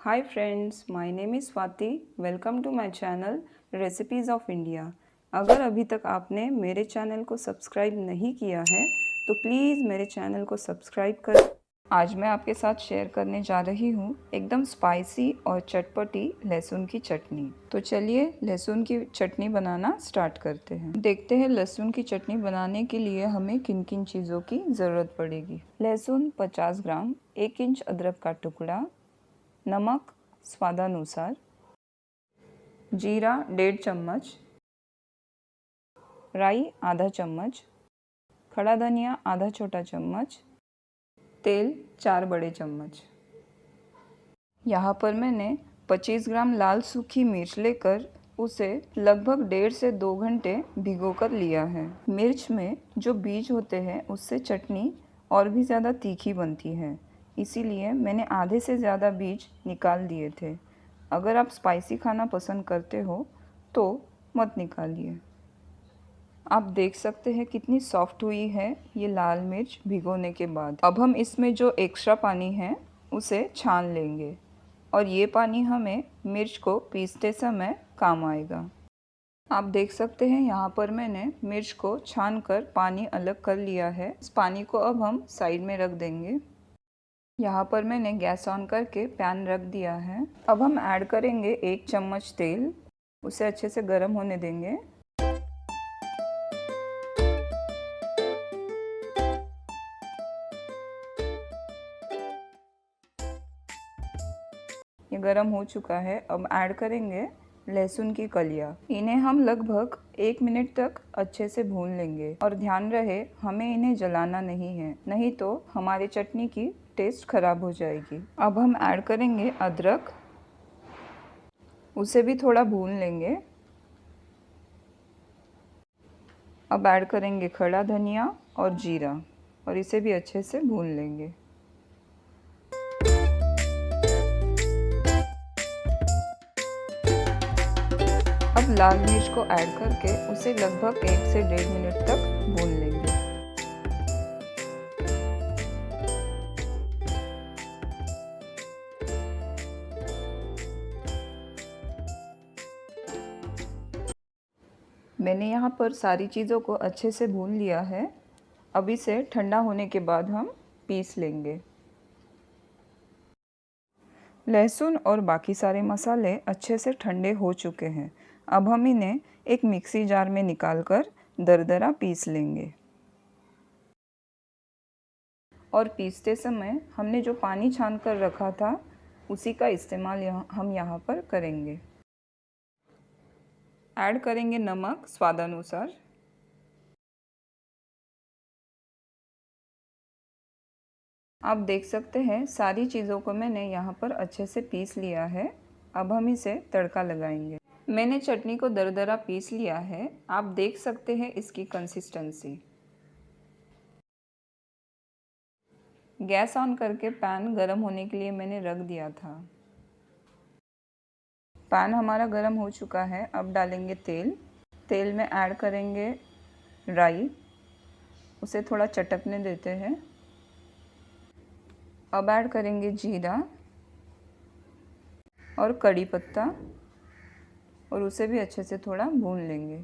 Hi friends, my name is Swati. Welcome to my channel Recipes of India. अगर अभी तक आपने मेरे चैनल को सब्सक्राइब नहीं किया है तो प्लीज़ मेरे चैनल को सब्सक्राइब करें। आज मैं आपके साथ शेयर करने जा रही हूँ एकदम स्पाइसी और चटपटी लहसुन की चटनी। तो चलिए लहसुन की चटनी बनाना स्टार्ट करते हैं। देखते हैं लहसुन की चटनी बनाने के लिए हमें किन किन चीज़ों की ज़रूरत पड़ेगी। लहसुन 50 ग्राम, 1 इंच अदरक का टुकड़ा, नमक स्वादानुसार, जीरा 1.5 चम्मच, राई आधा चम्मच, खड़ा धनिया आधा छोटा चम्मच, तेल 4 बड़े चम्मच। यहाँ पर मैंने 25 ग्राम लाल सूखी मिर्च लेकर उसे लगभग 1.5 से 2 घंटे भिगो कर लिया है। मिर्च में जो बीज होते हैं उससे चटनी और भी ज़्यादा तीखी बनती है, इसीलिए मैंने आधे से ज़्यादा बीज निकाल दिए थे। अगर आप स्पाइसी खाना पसंद करते हो तो मत निकालिए। आप देख सकते हैं कितनी सॉफ्ट हुई है ये लाल मिर्च भिगोने के बाद। अब हम इसमें जो एक्स्ट्रा पानी है उसे छान लेंगे और ये पानी हमें मिर्च को पीसते समय काम आएगा। आप देख सकते हैं यहाँ पर मैंने मिर्च को छान कर पानी अलग कर लिया है। इस पानी को अब हम साइड में रख देंगे। यहाँ पर मैंने गैस ऑन करके पैन रख दिया है। अब हम ऐड करेंगे 1 चम्मच तेल, उसे अच्छे से गर्म होने देंगे। ये गर्म हो चुका है। अब ऐड करेंगे लहसुन की कलियाँ। इन्हें हम लगभग 1 मिनट तक अच्छे से भून लेंगे और ध्यान रहे हमें इन्हें जलाना नहीं है, नहीं तो हमारी चटनी की टेस्ट खराब हो जाएगी। अब हम ऐड करेंगे अदरक, उसे भी थोड़ा भून लेंगे। अब ऐड करेंगे खड़ा धनिया और जीरा और इसे भी अच्छे से भून लेंगे। अब लाल मिर्च को ऐड करके उसे लगभग 1 से 1.5 मिनट तक भून लेंगे। मैंने यहाँ पर सारी चीज़ों को अच्छे से भून लिया है। अब इसे ठंडा होने के बाद हम पीस लेंगे। लहसुन और बाकी सारे मसाले अच्छे से ठंडे हो चुके हैं। अब हम इन्हें एक मिक्सी जार में निकालकर दरदरा पीस लेंगे। और पीसते समय हमने जो पानी छान कर रखा था उसी का इस्तेमाल हम यहाँ पर करेंगे। ऐड करेंगे नमक स्वादानुसार। आप देख सकते हैं सारी चीज़ों को मैंने यहाँ पर अच्छे से पीस लिया है। अब हम इसे तड़का लगाएंगे। मैंने चटनी को दरदरा पीस लिया है। आप देख सकते हैं इसकी कंसिस्टेंसी। गैस ऑन करके पैन गरम होने के लिए मैंने रख दिया था। पैन हमारा गरम हो चुका है। अब डालेंगे तेल। तेल में ऐड करेंगे राई, उसे थोड़ा चटकने देते हैं। अब ऐड करेंगे जीरा और कड़ी पत्ता और उसे भी अच्छे से थोड़ा भून लेंगे।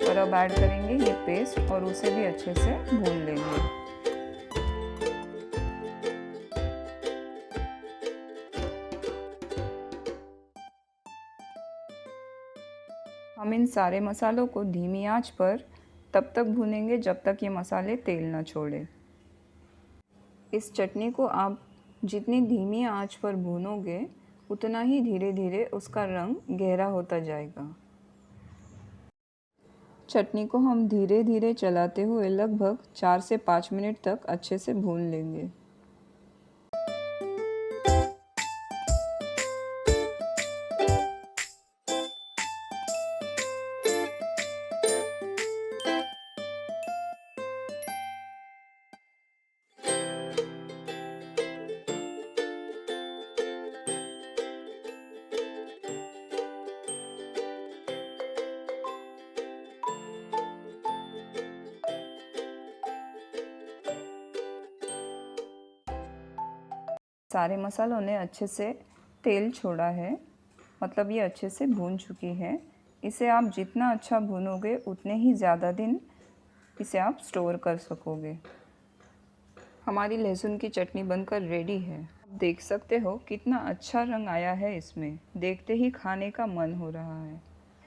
और अब ऐड करेंगे ये पेस्ट और उसे भी अच्छे से भून लेंगे। हम इन सारे मसालों को धीमी आंच पर तब तक भूनेंगे जब तक ये मसाले तेल ना छोड़े। इस चटनी को आप जितनी धीमी आंच पर भूनोगे उतना ही धीरे धीरे उसका रंग गहरा होता जाएगा। चटनी को हम धीरे धीरे चलाते हुए लगभग 4 से 5 मिनट तक अच्छे से भून लेंगे। सारे मसालों ने अच्छे से तेल छोड़ा है, मतलब ये अच्छे से भून चुकी है। इसे आप जितना अच्छा भूनोगे उतने ही ज़्यादा दिन इसे आप स्टोर कर सकोगे। हमारी लहसुन की चटनी बनकर रेडी है। आप देख सकते हो कितना अच्छा रंग आया है इसमें, देखते ही खाने का मन हो रहा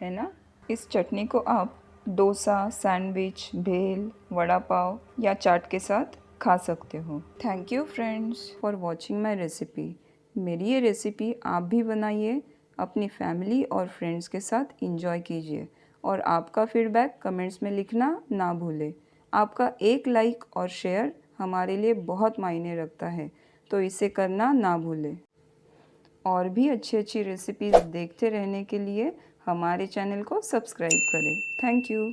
है ना। इस चटनी को आप डोसा, सैंडविच, भेल, वड़ा पाव या चाट के साथ खा सकते हो। Thank you friends for watching my recipe. मेरी ये रेसिपी आप भी बनाइए, अपनी फैमिली और फ्रेंड्स के साथ इंजॉय कीजिए और आपका फीडबैक कमेंट्स में लिखना ना भूलें। आपका एक लाइक और शेयर हमारे लिए बहुत मायने रखता है, तो इसे करना ना भूलें। और भी अच्छी अच्छी रेसिपीज़ देखते रहने के लिए हमारे चैनल को सब्सक्राइब करें। Thank you.